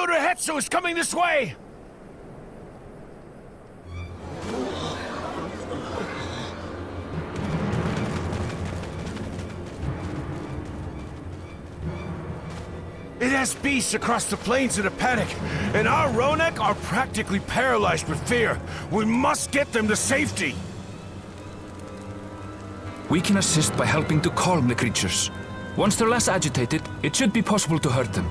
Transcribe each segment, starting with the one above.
Lord Hetsu is coming this way! It has beasts across the plains in a panic, and our Ronek are practically paralyzed with fear. We must get them to safety! We can assist by helping to calm the creatures. Once they're less agitated, it should be possible to hurt them.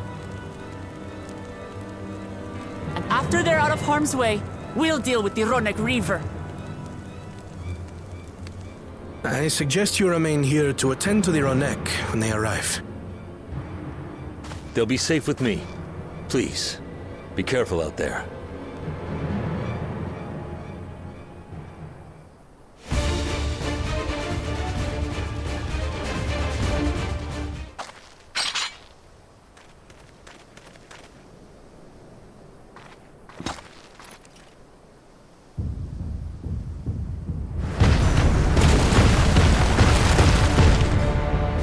And after they're out of harm's way, we'll deal with the Ronek Reaver. I suggest you remain here to attend to the Ronek when they arrive. They'll be safe with me. Please, be careful out there.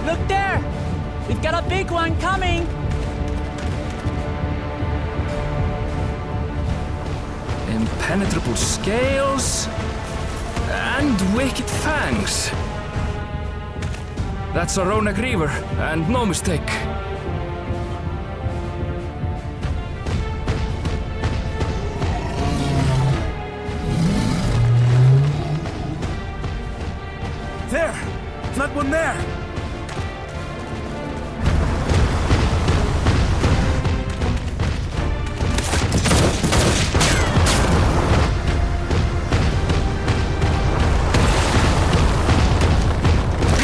Look there! We've got a big one coming! Impenetrable scales and wicked fangs. That's a Ronek Reaver, and no mistake. There! That one there!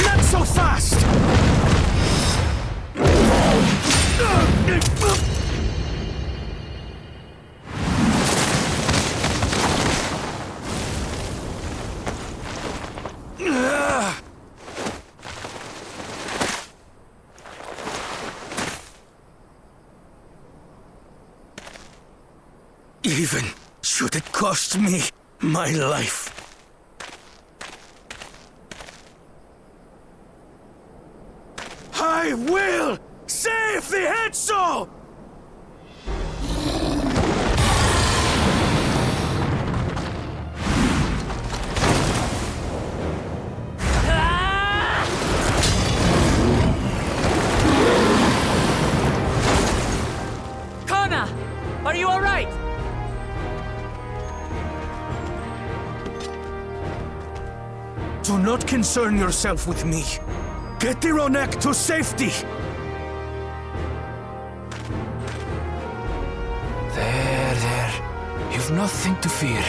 Not so fast! Even should it cost me my life. I will save the Hetsu! Kona! Are you alright? Do not concern yourself with me. Get the Ronek to safety! There. You've nothing to fear.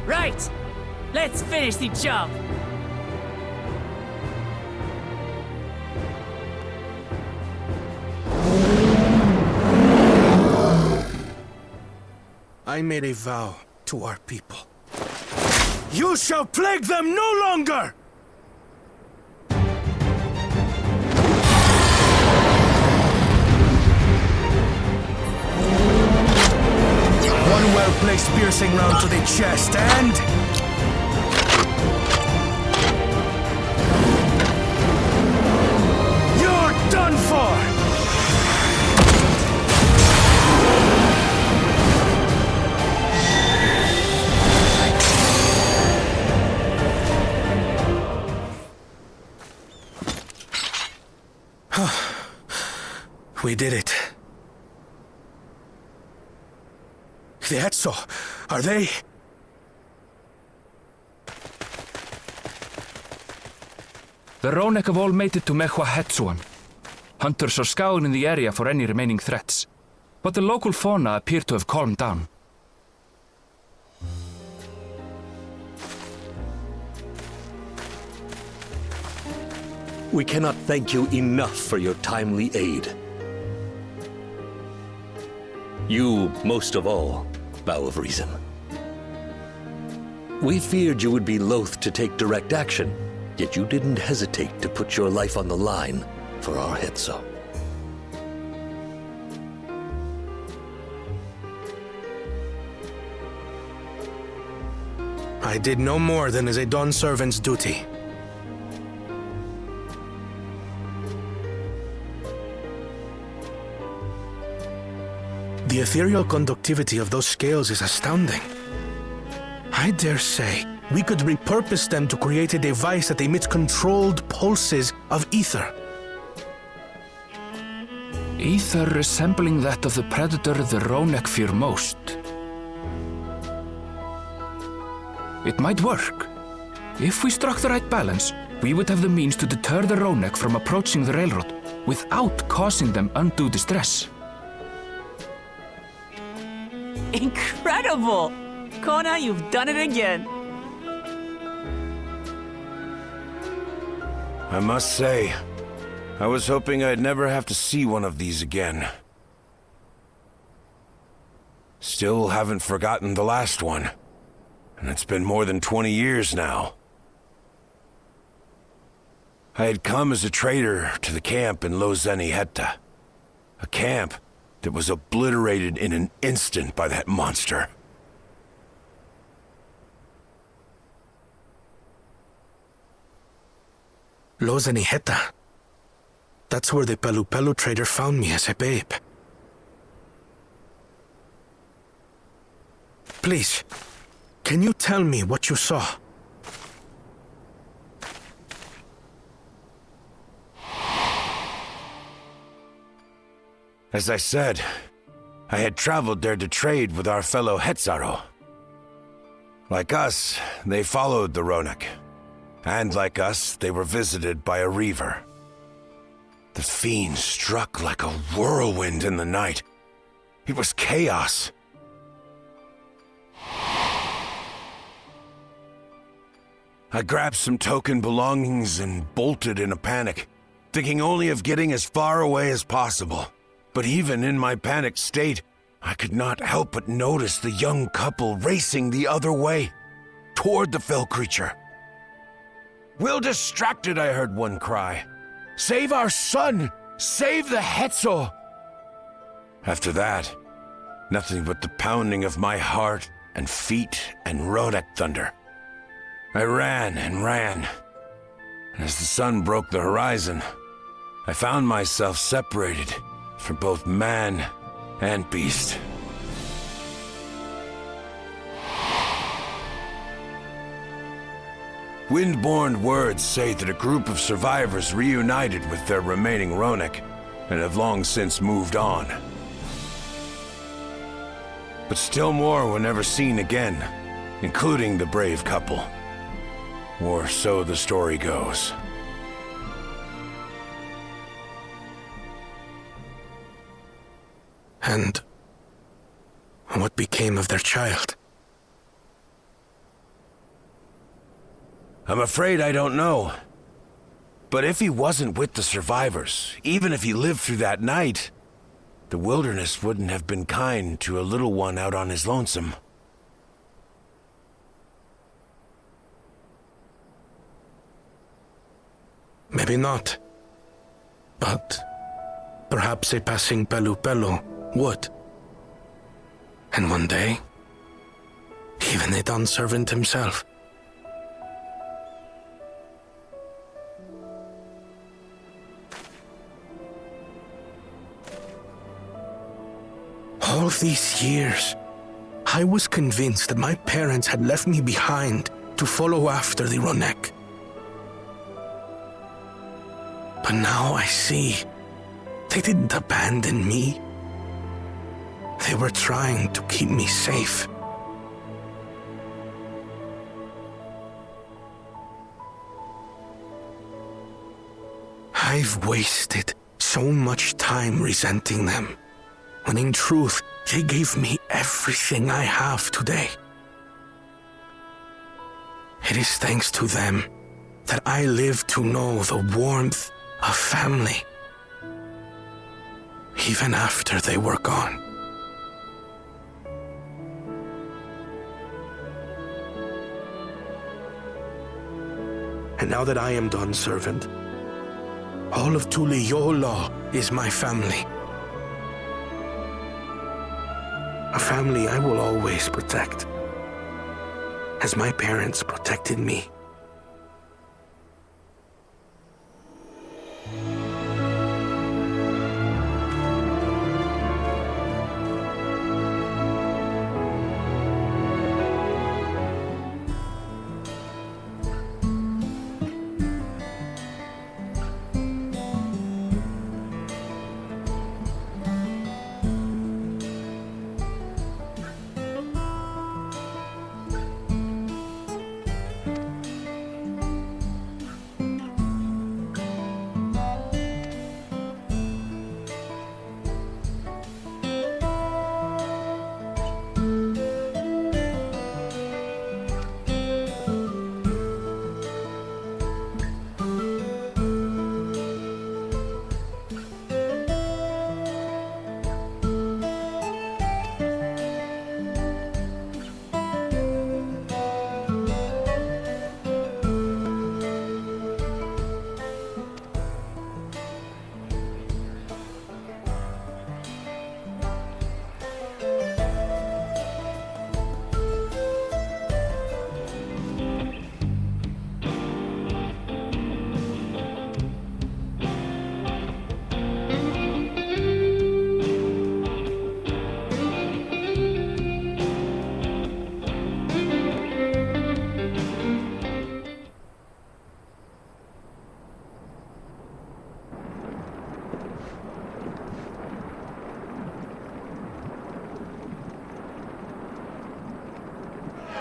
Right! Let's finish the job! I made a vow to our people. You shall plague them no longer! One well-placed piercing round to the chest, and... you're done for! We did it. The Hetsu, are they? The Ronek have all made it to Mehua Hetsuan. Hunters are scouring the area for any remaining threats, but the local fauna appear to have calmed down. We cannot thank you enough for your timely aid. You, most of all, Bow of Reason. We feared you would be loath to take direct action, yet you didn't hesitate to put your life on the line for our Hetsu. I did no more than is a Dawn servant's duty. The ethereal conductivity of those scales is astounding. I dare say we could repurpose them to create a device that emits controlled pulses of ether. Ether resembling that of the predator the Ronek fear most. It might work. If we struck the right balance, we would have the means to deter the Ronek from approaching the railroad without causing them undue distress. Incredible! Kona, you've done it again. I must say, I was hoping I'd never have to see one of these again. Still haven't forgotten the last one. And it's been more than 20 years now. I had come as a trader to the camp in Lozeni Hetta. A camp that was obliterated in an instant by that monster. Lozeni Hetta. That's where the Pelu Pelu trader found me as a babe. Please, can you tell me what you saw? As I said, I had traveled there to trade with our fellow Hetzaro. Like us, they followed the Ronek. And like us, they were visited by a Reaver. The fiend struck like a whirlwind in the night. It was chaos. I grabbed some token belongings and bolted in a panic, thinking only of getting as far away as possible. But even in my panicked state, I could not help but notice the young couple racing the other way, toward the fell creature. "We're distracted," I heard one cry. "Save our son! Save the Hetzo!" After that, nothing but the pounding of my heart and feet and Ronek thunder. I ran and ran, and as the sun broke the horizon, I found myself separated from both man and beast. Windborne words say that a group of survivors reunited with their remaining Ronek and have long since moved on. But still more were never seen again, including the brave couple. Or so the story goes. And what became of their child? I'm afraid I don't know. But if he wasn't with the survivors, even if he lived through that night, the wilderness wouldn't have been kind to a little one out on his lonesome. Maybe not. But perhaps a passing Pelu Pelu would. And one day, even a Dawn servant himself. All these years, I was convinced that my parents had left me behind to follow after the Ronek. But now I see they didn't abandon me. They were trying to keep me safe. I've wasted so much time resenting them, when in truth, they gave me everything I have today. It is thanks to them that I live to know the warmth of family, even after they were gone. And now that I am Dawn servant, all of Tuliyola is my family. A family I will always protect. as my parents protected me.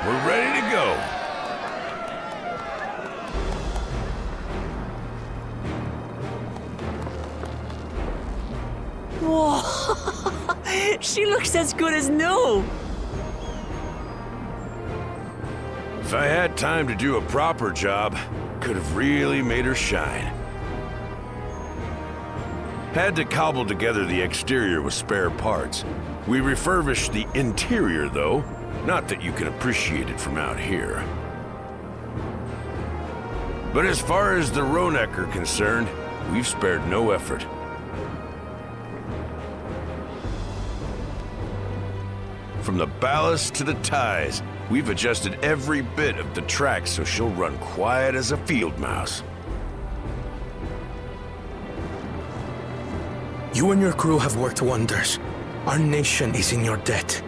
We're ready to go. Whoa! She looks as good as new! If I had time to do a proper job, could have really made her shine. Had to cobble together the exterior with spare parts. We refurbished the interior, though. Not that you can appreciate it from out here. But as far as the Ronek are concerned, we've spared no effort. From the ballast to the ties, we've adjusted every bit of the track so she'll run quiet as a field mouse. You and your crew have worked wonders. Our nation is in your debt.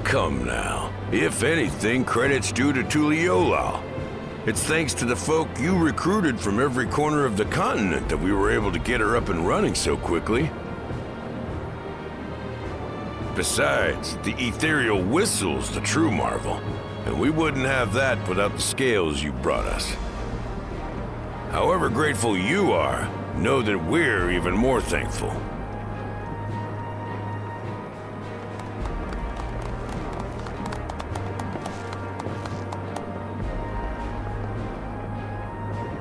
Come now. If anything, credit's due to Tuliyollal. It's thanks to the folk you recruited from every corner of the continent that we were able to get her up and running so quickly. Besides, the ethereal whistle's the true marvel, and we wouldn't have that without the scales you brought us. However grateful you are, know that we're even more thankful.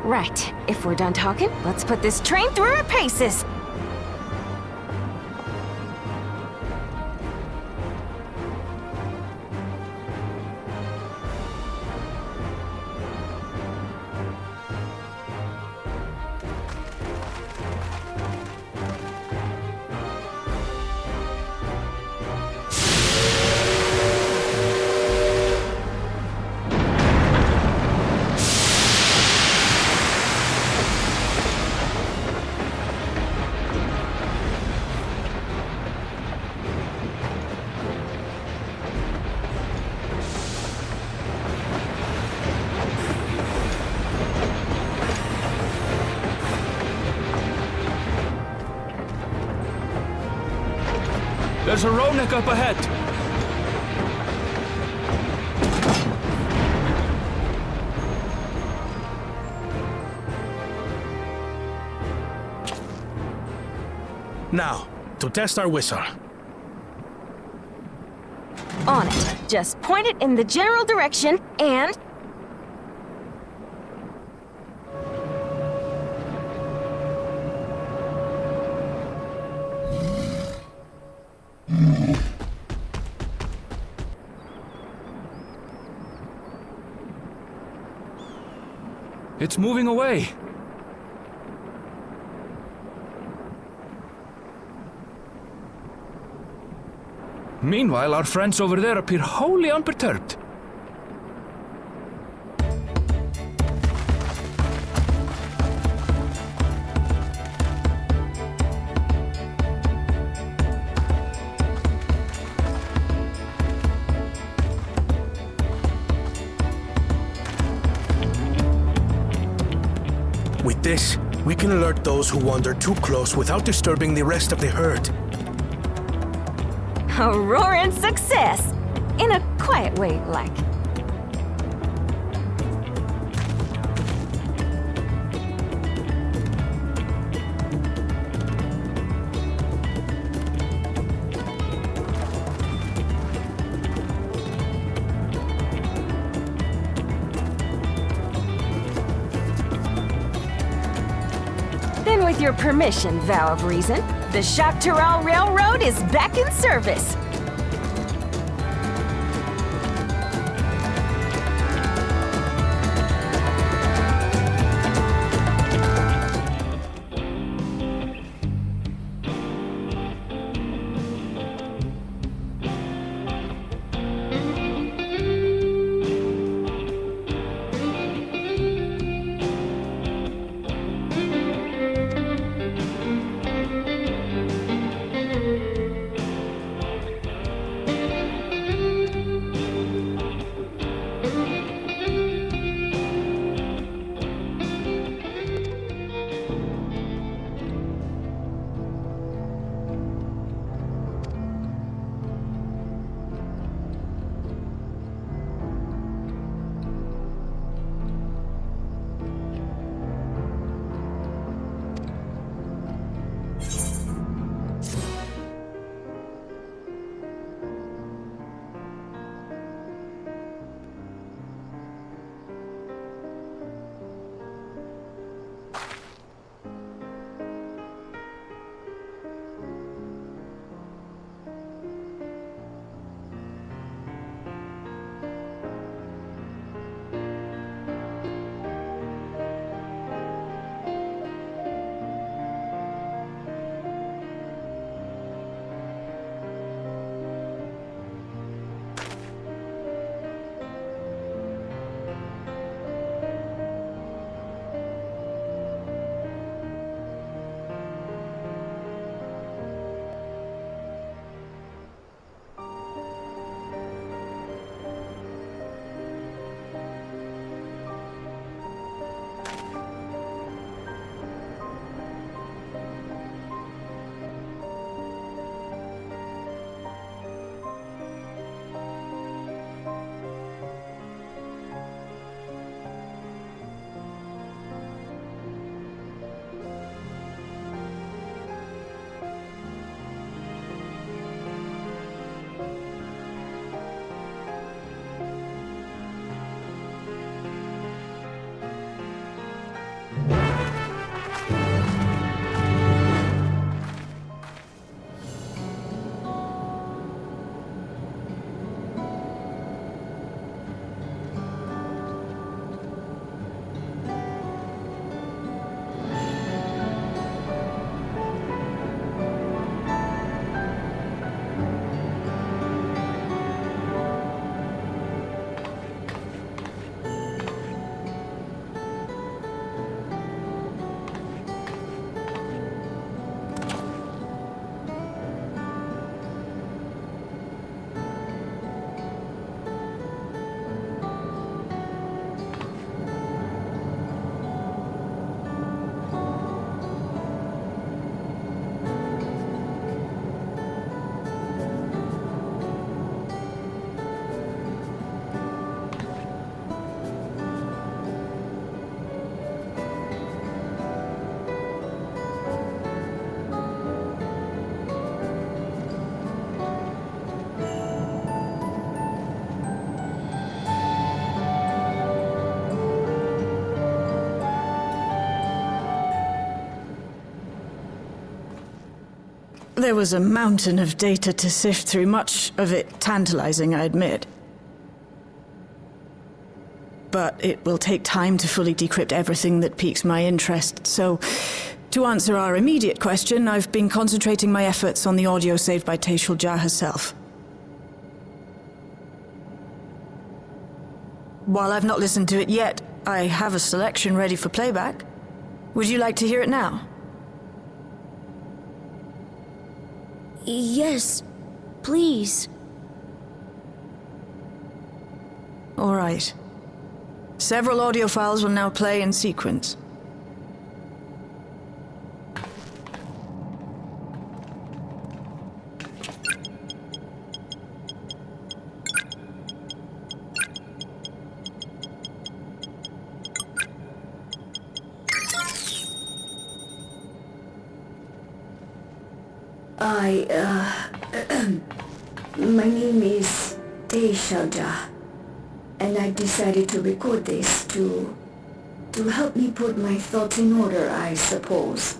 Right. If we're done talking, let's put this train through her paces. There's a Ronek up ahead! Now, to test our whistle. On it. Just point it in the general direction and... It's moving away! Meanwhile, our friends over there appear wholly unperturbed. With this, we can alert those who wander too close without disturbing the rest of the herd. A roaring success! In a quiet way, like. Then with your permission, Vow of Reason, the Shaktaral Railroad is back in service. There was a mountain of data to sift through, much of it tantalizing, I admit. But it will take time to fully decrypt everything that piques my interest, so to answer our immediate question, I've been concentrating my efforts on the audio saved by Taishul Jah herself. while I've not listened to it yet, I have a selection ready for playback. Would you like to hear it now? Yes, please. All right. Several audio files will now play in sequence. My name is Teishalja, and I decided to record this to help me put my thoughts in order, I suppose.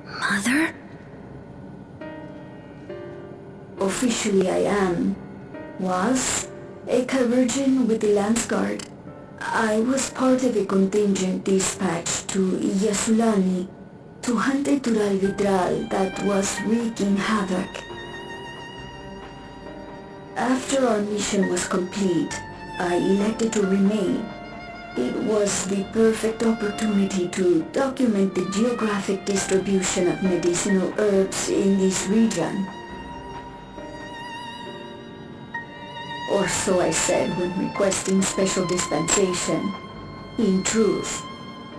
Mother? Officially I was a Kybergian with the Lance Guard. I was part of a contingent dispatched to Yasulani to hunt a Tural Vidral that was wreaking havoc. After our mission was complete, I elected to remain. It was the perfect opportunity to document the geographic distribution of medicinal herbs in this region. Or so I said when requesting special dispensation. In truth,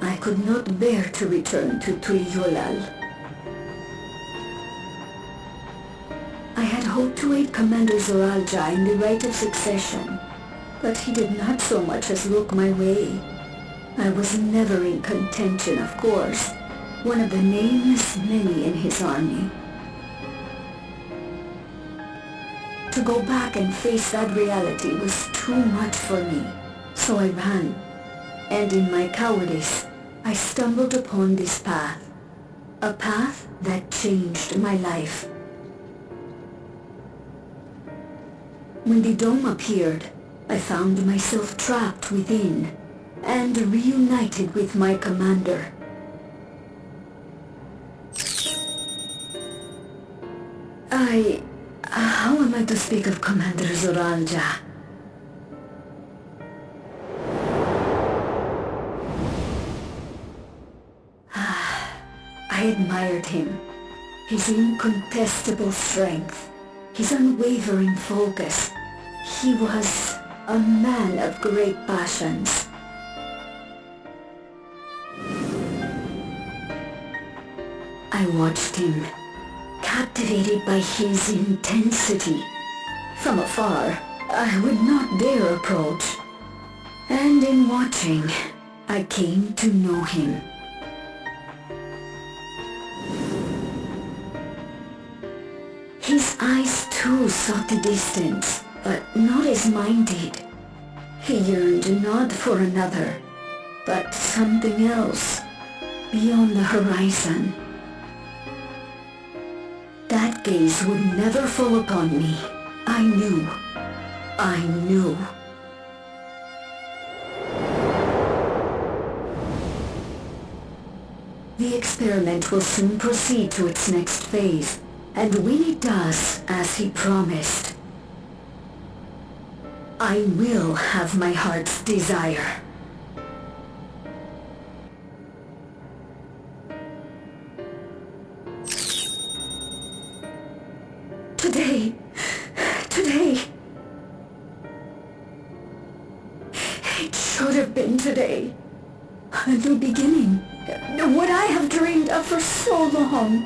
I could not bear to return to Tuliyollal. I had hoped to aid Commander Zoralja in the right of succession, but he did not so much as look my way. I was never in contention, of course, one of the nameless many in his army. To go back and face that reality was too much for me, so I ran. And in my cowardice, I stumbled upon this path. A path that changed my life. When the dome appeared, I found myself trapped within, and reunited with my commander. How am I to speak of Commander Zoralja? I admired him. His incontestable strength, his unwavering focus. He was a man of great passions. I watched him, captivated by his intensity. From afar, I would not dare approach. And in watching, I came to know him. His eyes too sought the distance, but not as mine did. He yearned not for another, but something else, beyond the horizon. That gaze would never fall upon me. I knew. The experiment will soon proceed to its next phase, and when it does, as he promised, I will have my heart's desire. Today. It should have been today. A new beginning. What I have dreamed of for so long.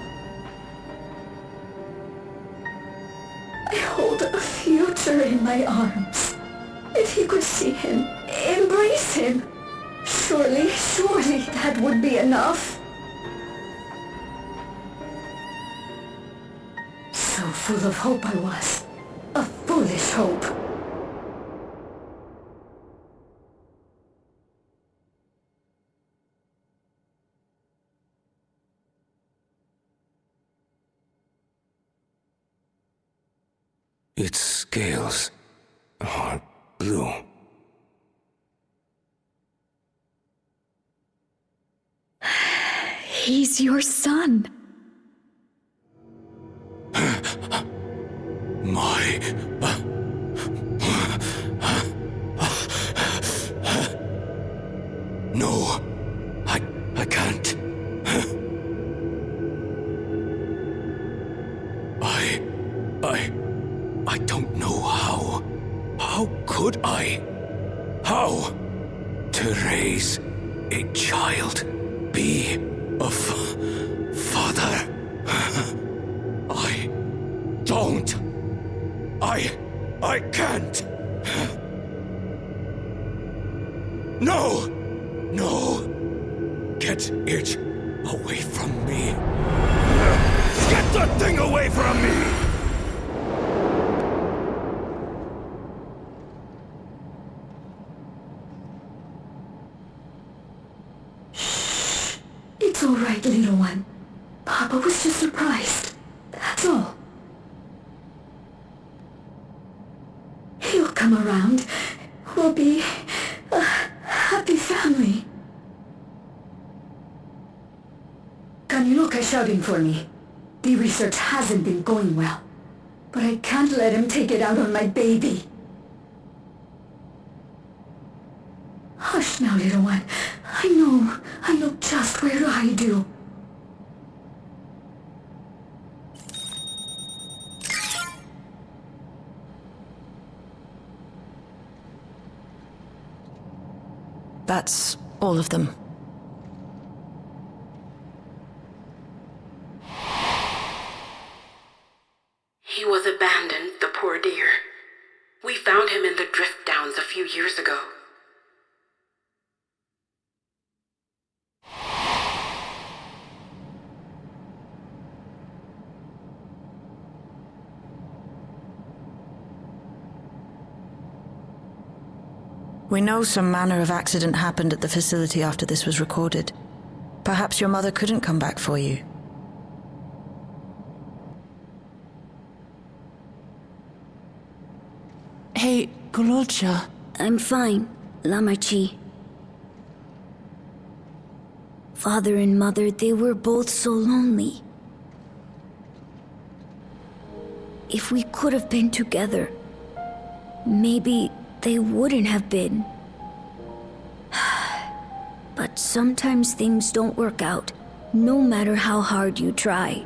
I hold a future in my arms. If you could see him, embrace him. Surely that would be enough. So full of hope I was. A foolish hope. Its scales are blue. He's your son. I don't know how. How could I? How? To raise a child, be a father. I don't. I can't. No! No! Get it away from me. Get that thing away from me! It's all right, little one. Papa was just surprised. That's all. He'll come around. We'll be a happy family. Kaniloka's shouting for me. The research hasn't been going well. But I can't let him take it out on my baby. Hush now, little one. I know just where to hide you. That's all of them. He was abandoned, the poor dear. We found him in the drift downs a few years ago. We know some manner of accident happened at the facility after this was recorded. Perhaps your mother couldn't come back for you. Hey, Gololcha. I'm fine, Lamachi. Father and Mother, they were both so lonely. If we could have been together, maybe they wouldn't have been. But sometimes things don't work out, no matter how hard you try.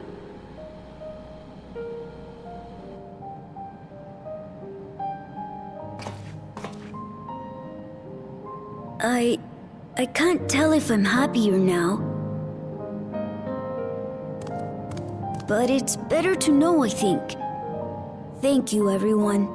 I can't tell if I'm happier now. But it's better to know, I think. Thank you, everyone.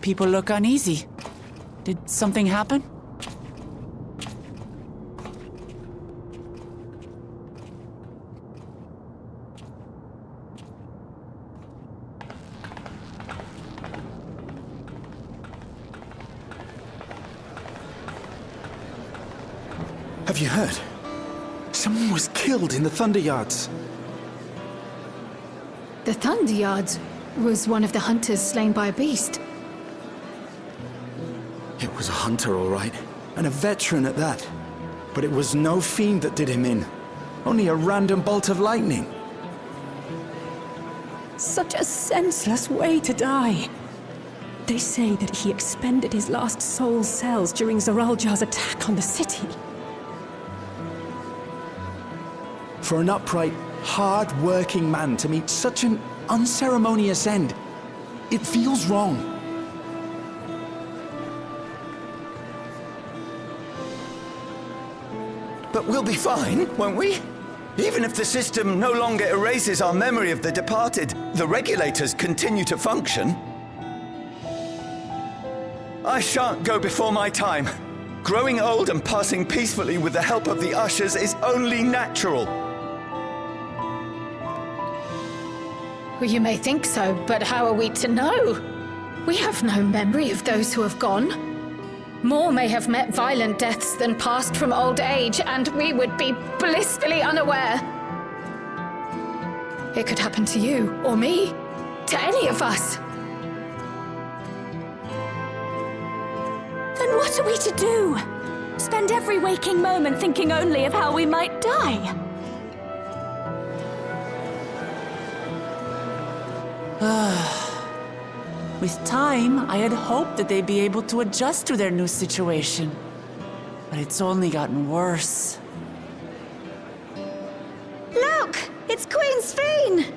people look uneasy. Did something happen? Have you heard? Someone was killed in the Thunder Yards. The Thunder Yards was one of the hunters slain by a beast. It was a hunter, all right, and a veteran at that. But it was no fiend that did him in. Only a random bolt of lightning. Such a senseless way to die. They say that he expended his last soul cells during Zoraljar's attack on the city. For an upright, hard-working man to meet such an unceremonious end, it feels wrong. But we'll be fine, won't we? Even if the system no longer erases our memory of the departed, the regulators continue to function. I shan't go before my time. Growing old and passing peacefully with the help of the Ushers is only natural. Well, you may think so, but how are we to know? We have no memory of those who have gone. More may have met violent deaths than passed from old age, and we would be blissfully unaware. It could happen to you, or me, to any of us. Then what are we to do? Spend every waking moment thinking only of how we might die? With time, I had hoped that they'd be able to adjust to their new situation. But it's only gotten worse. Look! It's Queen Sphene!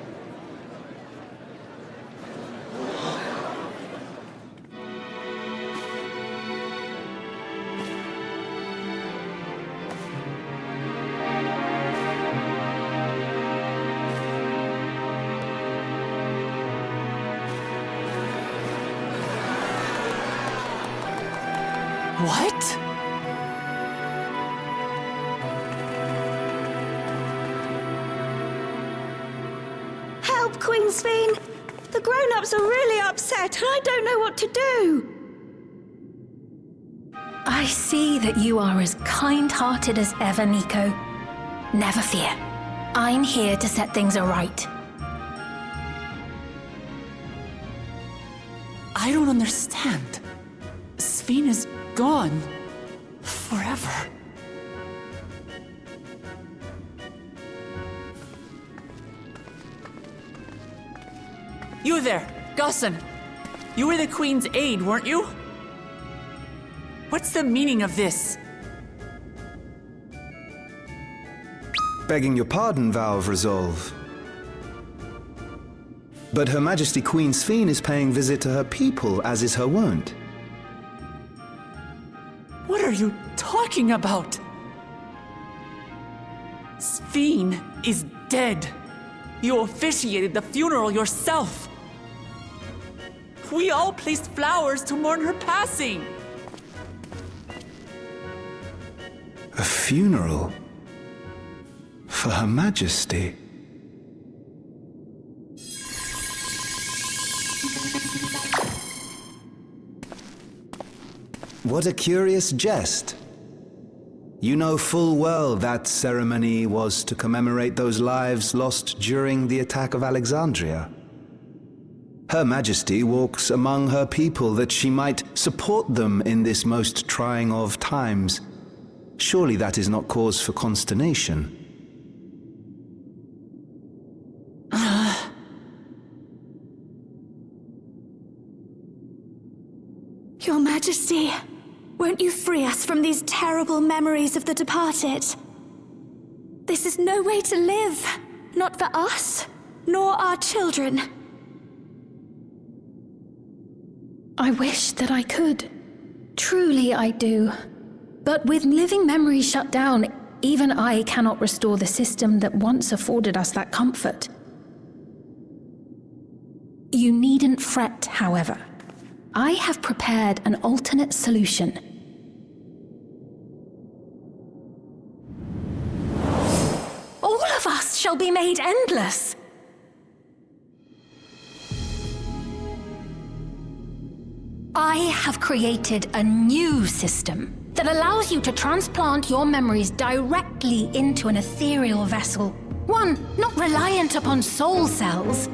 What? Help, Queen Sphene! The grown-ups are really upset, and I don't know what to do! I see that you are as kind-hearted as ever, Nico. Never fear. I'm here to set things aright. I don't understand. Sphene is gone. Forever. You there, Gaussen. You were the Queen's aide, weren't you? What's the meaning of this? Begging your pardon, Vow of Resolve. But Her Majesty Queen Sphene is paying visit to her people, as is her wont. What are you talking about? Sphene is dead. You officiated the funeral yourself. We all placed flowers to mourn her passing. A funeral? For Her Majesty? What a curious jest. You know full well that ceremony was to commemorate those lives lost during the attack of Alexandria. Her Majesty walks among her people that she might support them in this most trying of times. Surely that is not cause for consternation. Your Majesty, won't you free us from these terrible memories of the departed? This is no way to live, not for us, nor our children. I wish that I could. Truly I do. But with living memories shut down, even I cannot restore the system that once afforded us that comfort. You needn't fret, however. I have prepared an alternate solution. All of us shall be made endless. I have created a new system that allows you to transplant your memories directly into an ethereal vessel. One not reliant upon soul cells.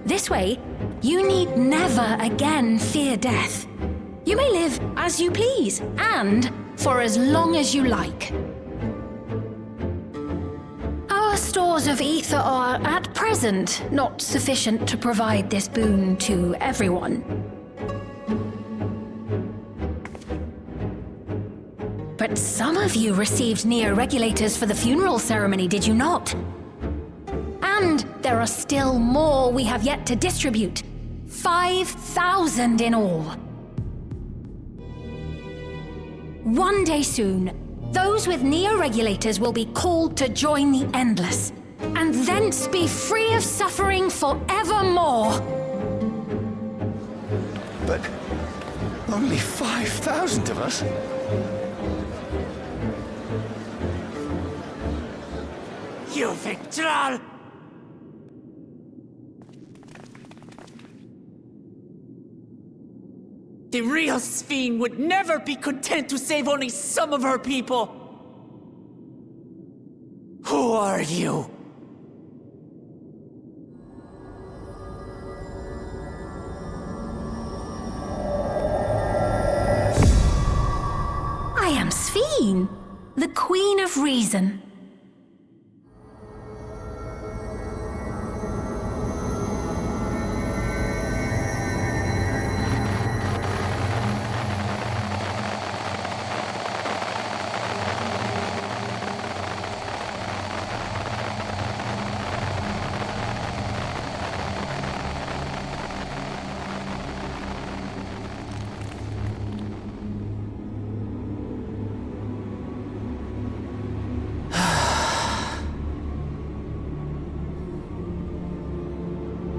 This way, you need never again fear death. You may live as you please, and for as long as you like. Our stores of ether are, at present, not sufficient to provide this boon to everyone. But some of you received neo-regulators for the funeral ceremony, did you not? And there are still more we have yet to distribute. 5,000 in all. One day soon, those with neo-regulators will be called to join the Endless, and thence be free of suffering forevermore. But only 5,000 of us? You Victral! The real Sphene would never be content to save only some of her people. Who are you? I am Sphene, the Queen of Reason.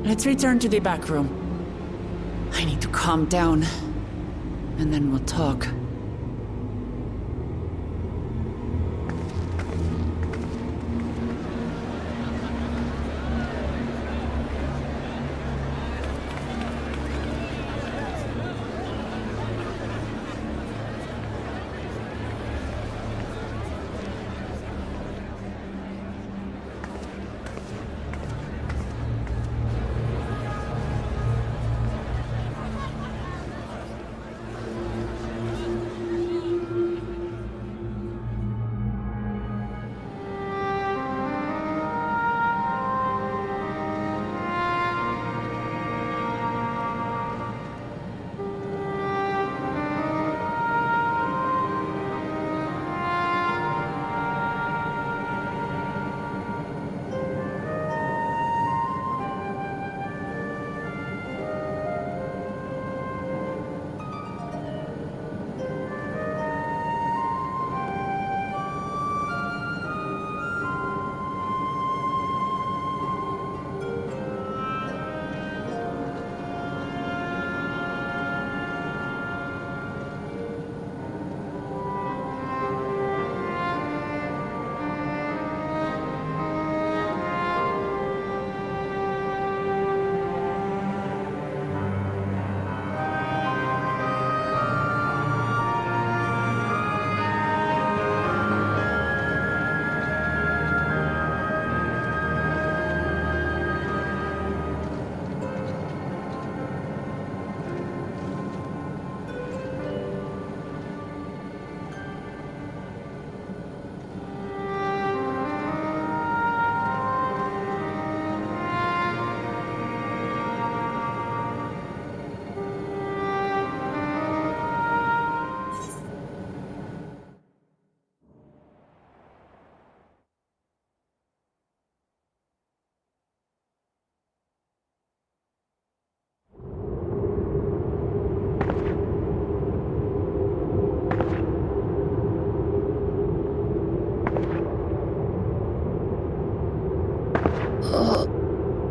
Let's return to the back room. I need to calm down, and then we'll talk.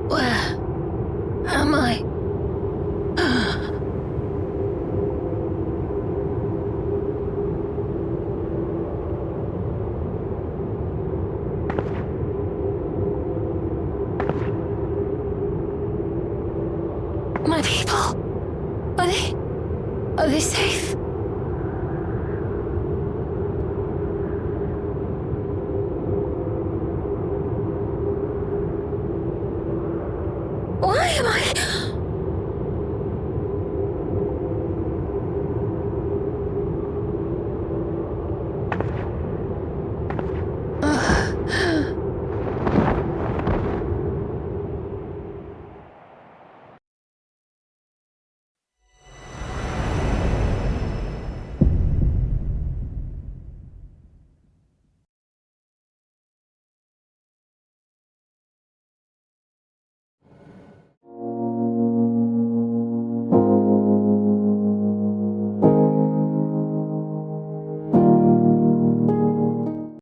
Where am I? My people? Are they safe?